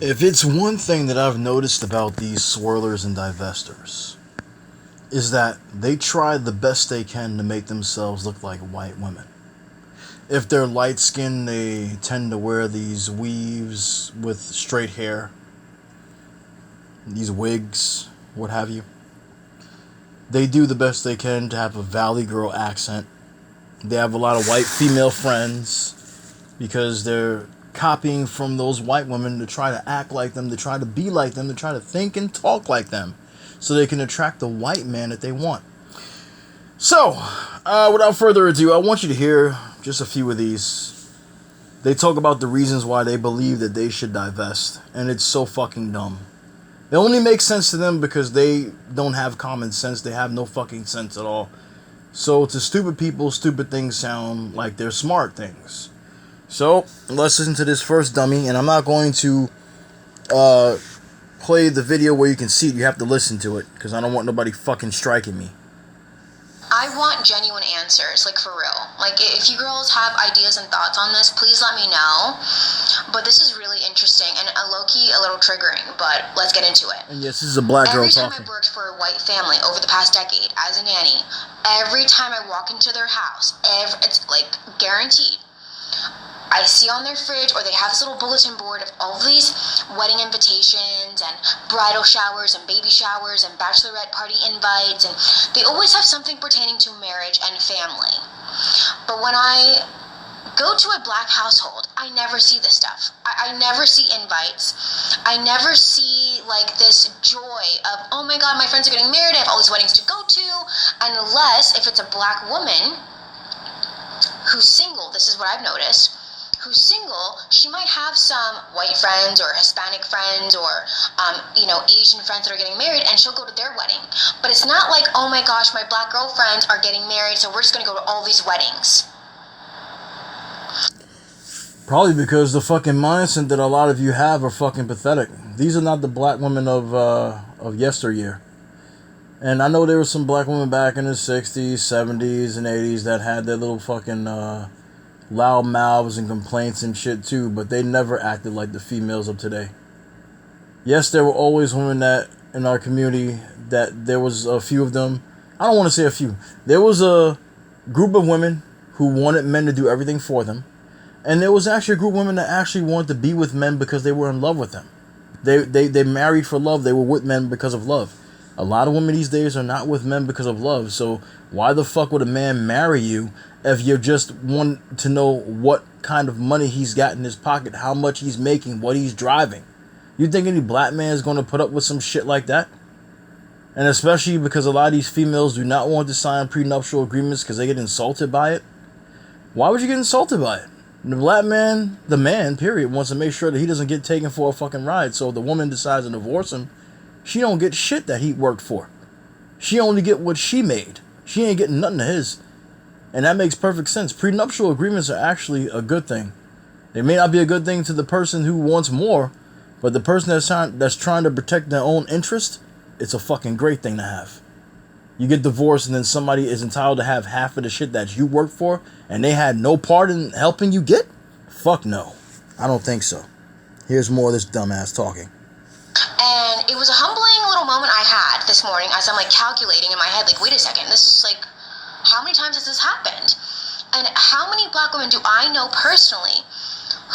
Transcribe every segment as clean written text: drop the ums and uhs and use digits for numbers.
If it's one thing that I've noticed about these swirlers and divestors, is that they try the best they can to make themselves look like white women. If they're light skinned, they tend to wear these weaves with straight hair, these wigs, what have you. They do the best they can to have a Valley Girl accent. They have a lot of white female friends because they're copying from those white women to try to act like them, to try to be like them, to try to think and talk like them so they can attract the white man that they want. So, without further ado, I want you to hear just a few of these. They talk about the reasons why they believe that they should divest, and it's so fucking dumb. It only makes sense to them because they don't have common sense. They have no fucking sense at all. So to stupid people, stupid things sound like they're smart things. So let's listen to this first dummy, and I'm not going to play the video where you can see it. You have to listen to it because I don't want nobody fucking striking me. I want genuine answers, like for real. Like if you girls have ideas and thoughts on this, please let me know. But this is really interesting and low-key a little triggering, but let's get into it. And yes, this is a black girl talking. Every time I've worked for a white family over the past decade as a nanny, every time I walk into their house, it's like guaranteed. I see on their fridge, or they have this little bulletin board of all of these wedding invitations and bridal showers and baby showers and bachelorette party invites, and they always have something pertaining to marriage and family. But when I go to a black household, I never see this stuff. I never see invites. I never see like this joy of, oh my god, my friends are getting married, I have all these weddings to go to, unless if it's a black woman who's single. This is what I've noticed. Who's single, she might have some white friends or Hispanic friends or, Asian friends that are getting married, and she'll go to their wedding. But it's not like, oh my gosh, my black girlfriends are getting married, so we're just going to go to all these weddings. Probably because the fucking mindset that a lot of you have are fucking pathetic. These are not the black women of yesteryear. And I know there were some black women back in the 60s, 70s, and 80s that had their little fucking loud mouths and complaints and shit too, but they never acted like the females of today. Yes, there were always women that in our community, that there was a few of them. I don't want to say a few. There was a group of women who wanted men to do everything for them. And there was actually a group of women that actually wanted to be with men because they were in love with them. They married for love. They were with men because of love. A lot of women these days are not with men because of love. So why the fuck would a man marry you if you just want to know what kind of money he's got in his pocket, how much he's making, what he's driving? You think any black man is going to put up with some shit like that? And especially because a lot of these females do not want to sign prenuptial agreements because they get insulted by it. Why would you get insulted by it? The black man, the man, period, wants to make sure that he doesn't get taken for a fucking ride. So if the woman decides to divorce him, she don't get shit that he worked for. She only get what she made. She ain't getting nothing of his. And that makes perfect sense. Prenuptial agreements are actually a good thing. They may not be a good thing to the person who wants more, but the person that's trying to protect their own interest, it's a fucking great thing to have. You get divorced and then somebody is entitled to have half of the shit that you worked for and they had no part in helping you get? Fuck no. I don't think so. Here's more of this dumbass talking. And it was a humbling little moment I had this morning as I'm like calculating in my head, like, wait a second, this is like, how many times has this happened? And how many black women do I know personally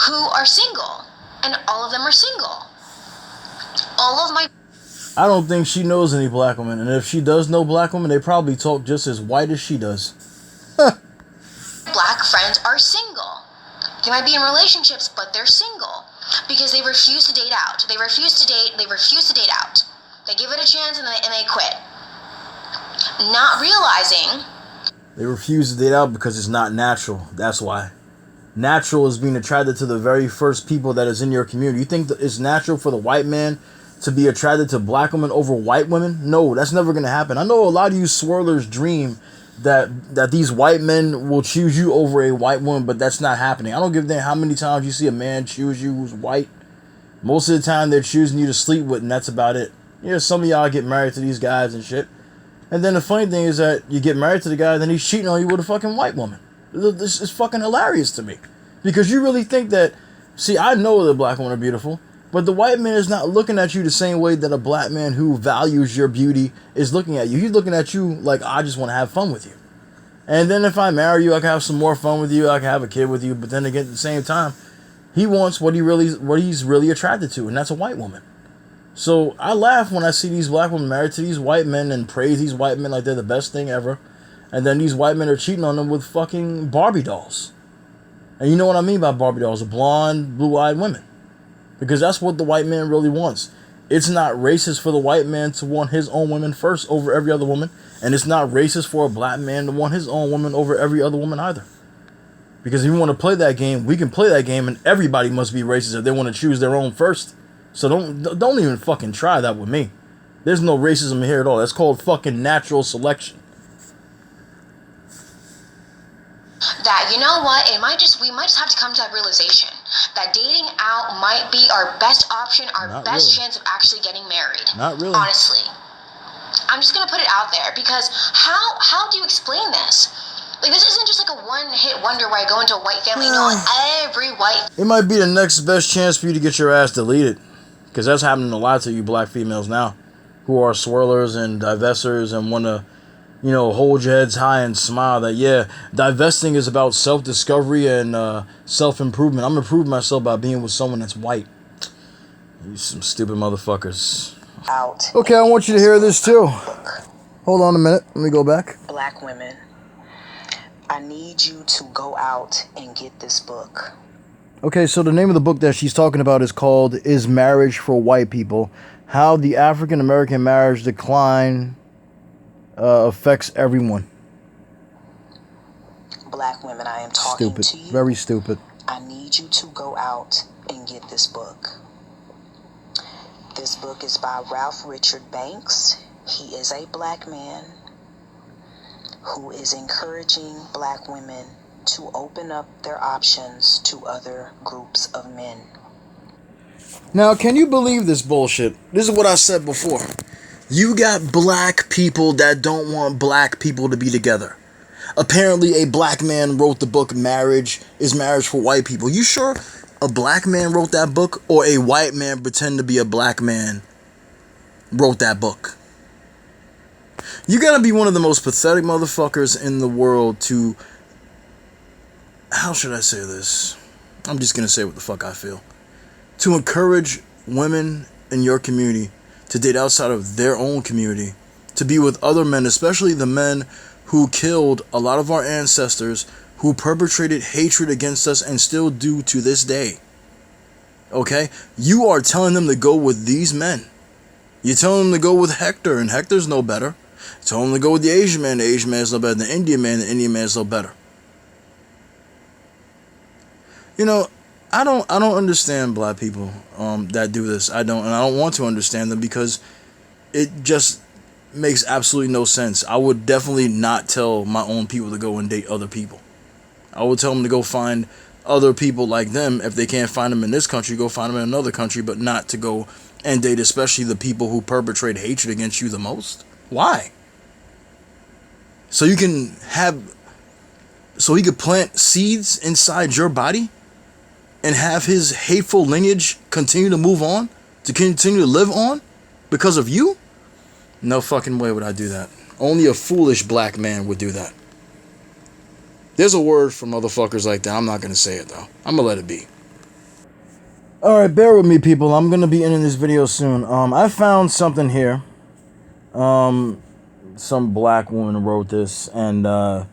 who are single? And all of them are single. All of my... I don't think she knows any black women, and if she does know black women, they probably talk just as white as she does. black friends are single. They might be in relationships, but they're single because they refuse to date out. They refuse to date out. They give it a chance and they quit. Not realizing... They refuse to date out because it's not natural. That's why. Natural is being attracted to the very first people that is in your community. You think that it's natural for the white man to be attracted to black women over white women? No, that's never going to happen. I know a lot of you swirlers dream that these white men will choose you over a white woman, but that's not happening. I don't give a damn how many times you see a man choose you who's white. Most of the time they're choosing you to sleep with, and that's about it. Some of y'all get married to these guys and shit. And then the funny thing is that you get married to the guy, then he's cheating on you with a fucking white woman. This is fucking hilarious to me. Because you really think that... See, I know that black women are beautiful. But the white man is not looking at you the same way that a black man who values your beauty is looking at you. He's looking at you like, I just want to have fun with you. And then if I marry you, I can have some more fun with you. I can have a kid with you. But then again, at the same time, he wants what he's really attracted to, and that's a white woman. So I laugh when I see these black women married to these white men and praise these white men like they're the best thing ever. And then these white men are cheating on them with fucking Barbie dolls. And you know what I mean by Barbie dolls? Blonde, blue-eyed women. Because that's what the white man really wants. It's not racist for the white man to want his own woman first over every other woman. And it's not racist for a black man to want his own woman over every other woman either. Because if you want to play that game, we can play that game, and everybody must be racist if they want to choose their own first. So don't even fucking try that with me. There's no racism here at all. That's called fucking natural selection. That, you know what, we might just have to come to that realization that dating out might be our best option, our best chance of actually getting married. Not really. Honestly. I'm just gonna put it out there, because how do you explain this? Like, this isn't just like a one-hit wonder where I go into a white family. No, every white... It might be the next best chance for you to get your ass deleted. Because that's happening a lot to you black females now, who are swirlers and divestors and want to, you know, hold your heads high and smile that, yeah, divesting is about self-discovery and self-improvement. I'm improving myself by being with someone that's white. You some stupid motherfuckers. Out. Okay, I want you to hear this too. Hold on a minute. Let me go back. Black women, I need you to go out and get this book. Okay, so the name of the book that she's talking about is called Is Marriage for White People? How the African American Marriage Decline affects everyone. Black women, I am talking Stupid. to you. Very stupid. I need you to go out and get this book. This book is by Ralph Richard Banks. He is a black man who is encouraging black women to open up their options to other groups of men. Now, can you believe this bullshit? This is what I said before. You got black people that don't want black people to be together. Apparently, a black man wrote the book Marriage is Marriage for White People. You sure a black man wrote that book, or a white man pretend to be a black man wrote that book? You gotta be one of the most pathetic motherfuckers in the world to... How should I say this? I'm just gonna say what the fuck I feel. To encourage women in your community to date outside of their own community, to be with other men, especially the men who killed a lot of our ancestors, who perpetrated hatred against us and still do to this day. Okay? You are telling them to go with these men. You're telling them to go with Hector, and Hector's no better. You're telling them to go with the Asian man is no better. The Indian man is no better. You know, I don't understand black people that do this. I don't want to understand them, because it just makes absolutely no sense. I would definitely not tell my own people to go and date other people. I would tell them to go find other people like them. If they can't find them in this country, go find them in another country, but not to go and date especially the people who perpetrate hatred against you the most. Why? So he can plant seeds inside your body and have his hateful lineage continue to move on, to continue to live on because of you? No fucking way would I do that. Only a foolish black man would do that. There's a word for motherfuckers like that. I'm not going to say it, though. I'm going to let it be. Alright, bear with me, people. I'm going to be ending this video soon. I found something here. Some black woman wrote this, and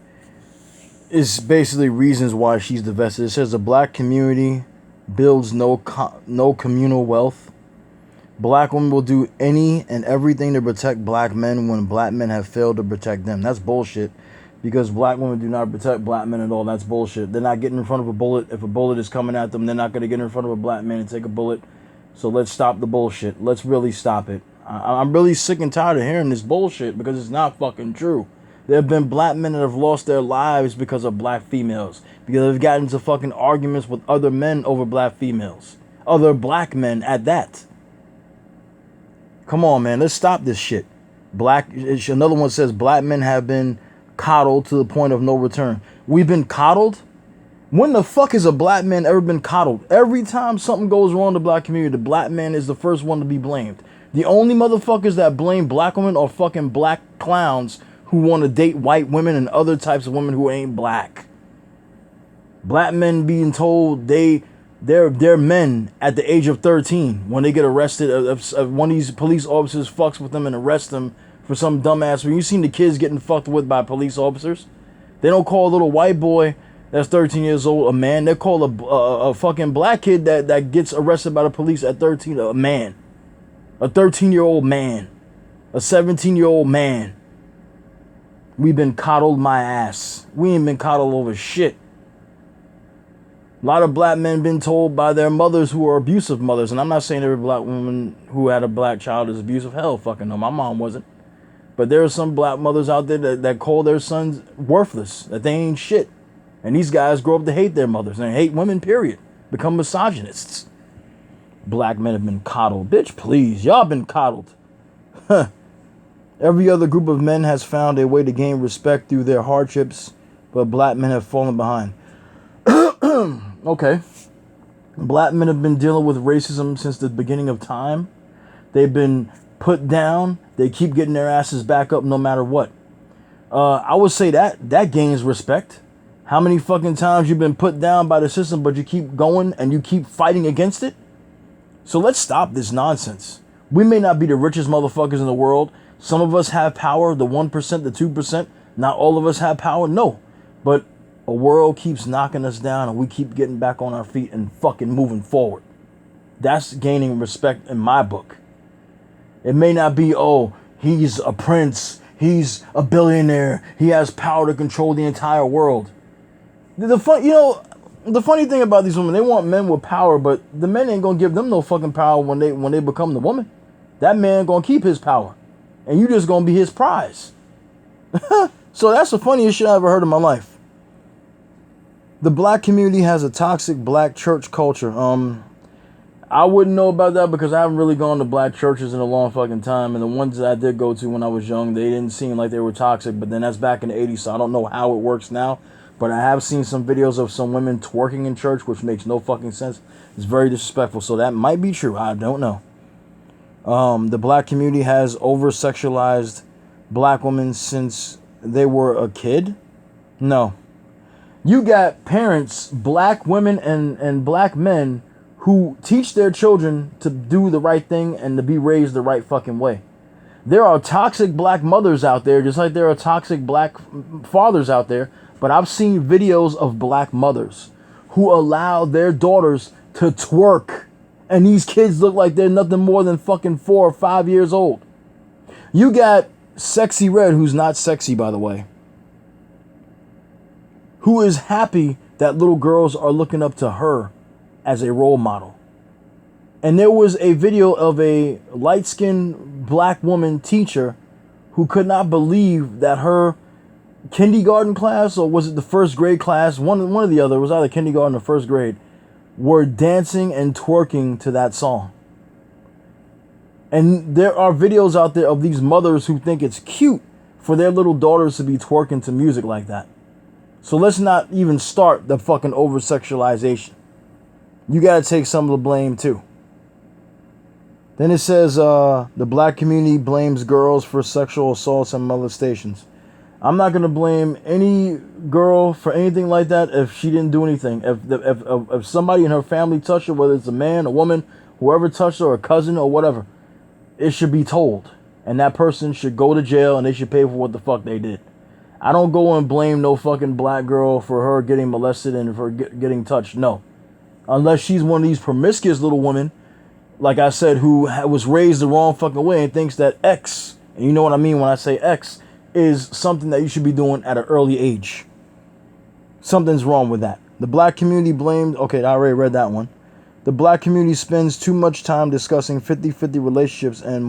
it's basically reasons why she's divested. It says the black community builds no communal wealth. Black women will do any and everything to protect black men when black men have failed to protect them. That's bullshit, because black women do not protect black men at all. That's bullshit. They're not getting in front of a bullet. If a bullet is coming at them, they're not going to get in front of a black man and take a bullet. So let's stop the bullshit. Let's really stop it. I'm really sick and tired of hearing this bullshit, because it's not fucking true. There have been black men that have lost their lives because of black females, because they've gotten into fucking arguments with other men over black females. Other black men at that. Come on, man. Let's stop this shit. Another one says black men have been coddled to the point of no return. We've been coddled? When the fuck has a black man ever been coddled? Every time something goes wrong in the black community, the black man is the first one to be blamed. The only motherfuckers that blame black women are fucking black clowns who want to date white women and other types of women who ain't black. Black men being told they're men at the age of 13 when they get arrested. If one of these police officers fucks with them and arrests them for some dumbass. When you seen the kids getting fucked with by police officers, they don't call a little white boy that's 13 years old a man. They call a fucking black kid that gets arrested by the police at 13 a man. A 13-year-old man. A 17-year-old man. We've been coddled my ass. We ain't been coddled over shit. A lot of black men been told by their mothers who are abusive mothers. And I'm not saying every black woman who had a black child is abusive. Hell, fucking no. My mom wasn't. But there are some black mothers out there that call their sons worthless. That they ain't shit. And these guys grow up to hate their mothers and hate women, period. Become misogynists. Black men have been coddled. Bitch, please. Y'all been coddled. Huh. Every other group of men has found a way to gain respect through their hardships, but black men have fallen behind. Okay. Black men have been dealing with racism since the beginning of time. They've been put down. They keep getting their asses back up no matter what. I would say that gains respect. How many fucking times you've been put down by the system, but you keep going and you keep fighting against it? So let's stop this nonsense. We may not be the richest motherfuckers in the world. Some of us have power, the 1%, the 2%. Not all of us have power, no. But a world keeps knocking us down and we keep getting back on our feet and fucking moving forward. That's gaining respect in my book. It may not be, oh, he's a prince, he's a billionaire, he has power to control the entire world. The funny thing about these women, they want men with power, but the men ain't gonna give them no fucking power when they become the woman. That man gonna keep his power, and you just gonna be his prize. So that's the funniest shit I ever heard in my life. The black community has a toxic black church culture. I wouldn't know about that because I haven't really gone to black churches in a long fucking time, and the ones that I did go to when I was young, they didn't seem like they were toxic. But then that's back in the 80s, so I don't know how it works now. But I have seen some videos of some women twerking in church, which makes no fucking sense. It's very disrespectful. So that might be true. I don't know. The black community has over-sexualized black women since they were a kid. No. You got parents, black women and black men, who teach their children to do the right thing and to be raised the right fucking way. There are toxic black mothers out there, just like there are toxic black fathers out there. But I've seen videos of black mothers who allow their daughters to twerk. And these kids look like they're nothing more than fucking 4 or 5 years old. You got Sexy Red, who's not sexy, by the way, who is happy that little girls are looking up to her as a role model. And there was a video of a light-skinned black woman teacher who could not believe that her kindergarten class, or was it the first grade class, one or the other, it was either kindergarten or first grade, were dancing and twerking to that song. And there are videos out there of these mothers who think it's cute for their little daughters to be twerking to music like that. So let's not even start the fucking over-sexualization. You gotta take some of the blame too. Then it says the black community blames girls for sexual assaults and molestations. I'm not gonna blame any girl for anything like that if she didn't do anything. If somebody in her family touched her, whether it's a man, a woman, whoever touched her, or a cousin or whatever, it should be told, and that person should go to jail and they should pay for what the fuck they did. I don't go and blame no fucking black girl for her getting molested and for getting touched. No, unless she's one of these promiscuous little women, like I said, who was raised the wrong fucking way and thinks that X, and you know what I mean when I say X, is something that you should be doing at an early age. Something's wrong with that. The black community blamed... Okay, I already read that one. The black community spends too much time discussing 50-50 relationships and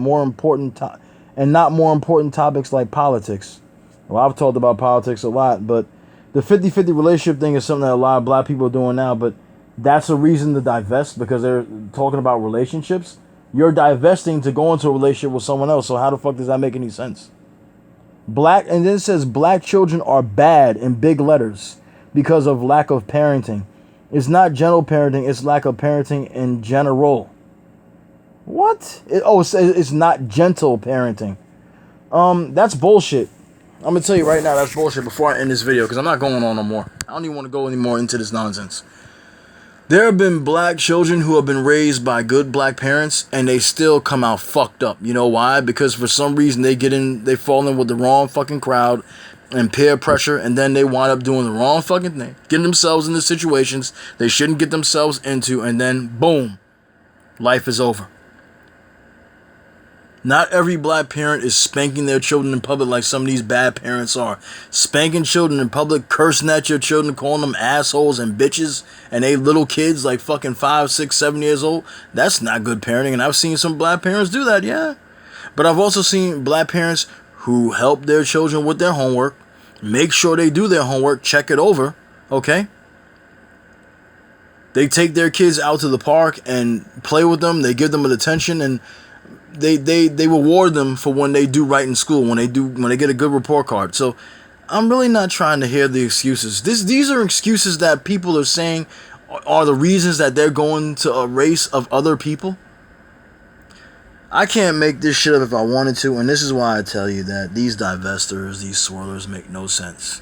not more important topics like politics. Well, I've talked about politics a lot, but the 50-50 relationship thing is something that a lot of black people are doing now, but that's a reason to divest because they're talking about relationships. You're divesting to go into a relationship with someone else, so how the fuck does that make any sense? And then it says black children are bad in big letters because of lack of parenting. It's not gentle parenting, it's lack of parenting in general. What? It's not gentle parenting. That's bullshit. I'm gonna tell you right now, that's bullshit before I end this video, because I'm not going on no more. I don't even want to go anymore into this nonsense. There have been black children who have been raised by good black parents, and they still come out fucked up. You know why? Because for some reason they fall in with the wrong fucking crowd and peer pressure, and then they wind up doing the wrong fucking thing, getting themselves into situations they shouldn't get themselves into, and then boom, life is over. Not every black parent is spanking their children in public like some of these bad parents are. Spanking children in public, cursing at your children, calling them assholes and bitches, and they little kids like fucking 5, 6, 7 years old. That's not good parenting, and I've seen some black parents do that, yeah. But I've also seen black parents who help their children with their homework, make sure they do their homework, check it over, okay? They take their kids out to the park and play with them, they give them attention, and they reward them for when they do right in school, when they get a good report card. So I'm really not trying to hear the excuses. These are excuses that people are saying are the reasons that they're going to a race of other people. I can't make this shit up if I wanted to, and this is why I tell you that these divestors, these swirlers make no sense.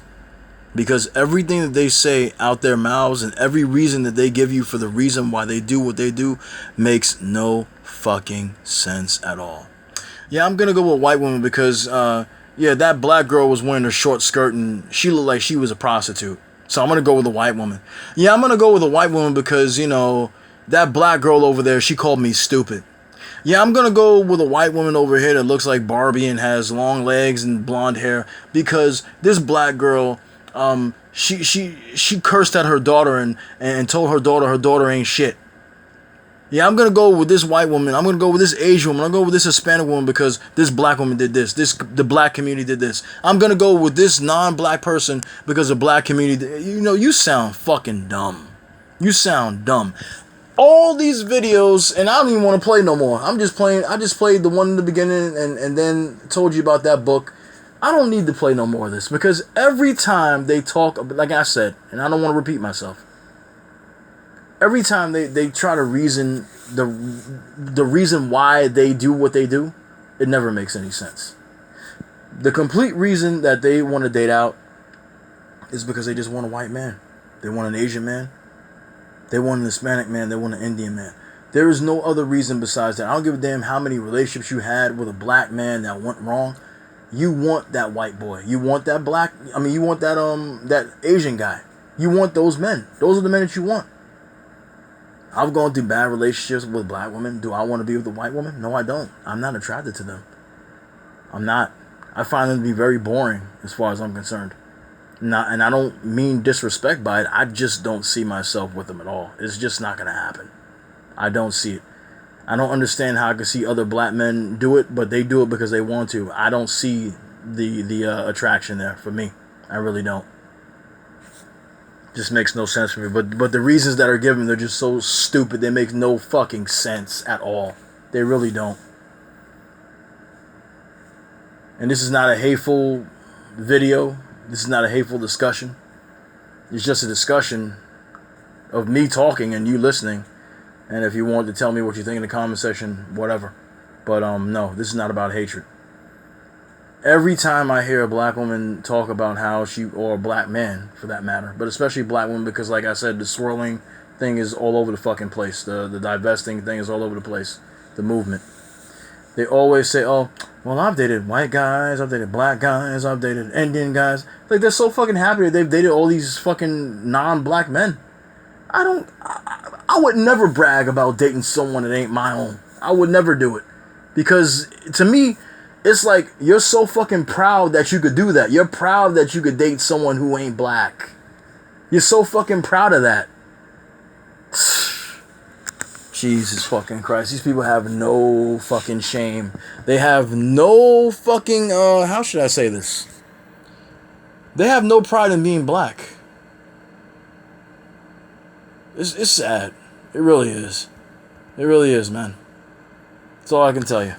Because everything that they say out their mouths and every reason that they give you for the reason why they do what they do makes no fucking sense at all. Yeah, I'm gonna go with white woman because yeah, that black girl was wearing a short skirt and she looked like she was a prostitute. So I'm gonna go with a white woman. Yeah, I'm gonna go with a white woman because, you know, that black girl over there, she called me stupid. Yeah, I'm gonna go with a white woman over here that looks like Barbie and has long legs and blonde hair because this black girl, she cursed at her daughter and told her daughter ain't shit. Yeah, I'm gonna go with this white woman. I'm gonna go with this Asian woman. I'm gonna go with this Hispanic woman because this black woman did this. The black community did this. I'm gonna go with this non-black person because the black community. You know, you sound fucking dumb. You sound dumb. All these videos, and I don't even want to play no more. I just played the one in the beginning and then told you about that book. I don't need to play no more of this because every time they talk, like I said, and I don't want to repeat myself. Every time they try to reason the reason why they do what they do, it never makes any sense. The complete reason that they want to date out is because they just want a white man. They want an Asian man. They want an Hispanic man. They want an Indian man. There is no other reason besides that. I don't give a damn how many relationships you had with a black man that went wrong. You want that white boy. You want that black. I mean, you want that Asian guy. You want those men. Those are the men that you want. I've gone through bad relationships with black women. Do I want to be with a white woman? No, I don't. I'm not attracted to them. I'm not. I find them to be very boring as far as I'm concerned. Not, and I don't mean disrespect by it. I just don't see myself with them at all. It's just not going to happen. I don't see it. I don't understand how I can see other black men do it, but they do it because they want to. I don't see the attraction there for me. I really don't. Just makes no sense for me. But the reasons that are given, they're just so stupid. They make no fucking sense at all. They really don't. And this is not a hateful video. This is not a hateful discussion. It's just a discussion of me talking and you listening. And if you want to tell me what you think in the comment section, whatever. But no, this is not about hatred. Every time I hear a black woman talk about how or a black man for that matter, but especially black women, because like I said, the swirling thing is all over the fucking place. The divesting thing is all over the place. The movement. They always say, oh, well, I've dated white guys, I've dated black guys, I've dated Indian guys. Like, they're so fucking happy that they've dated all these fucking non-black men. I would never brag about dating someone that ain't my own. I would never do it. Because, to me, it's like, you're so fucking proud that you could do that. You're proud that you could date someone who ain't black. You're so fucking proud of that. Jesus fucking Christ. These people have no fucking shame. They have no fucking, how should I say this? They have no pride in being black. It's sad. It really is. It really is, man. That's all I can tell you.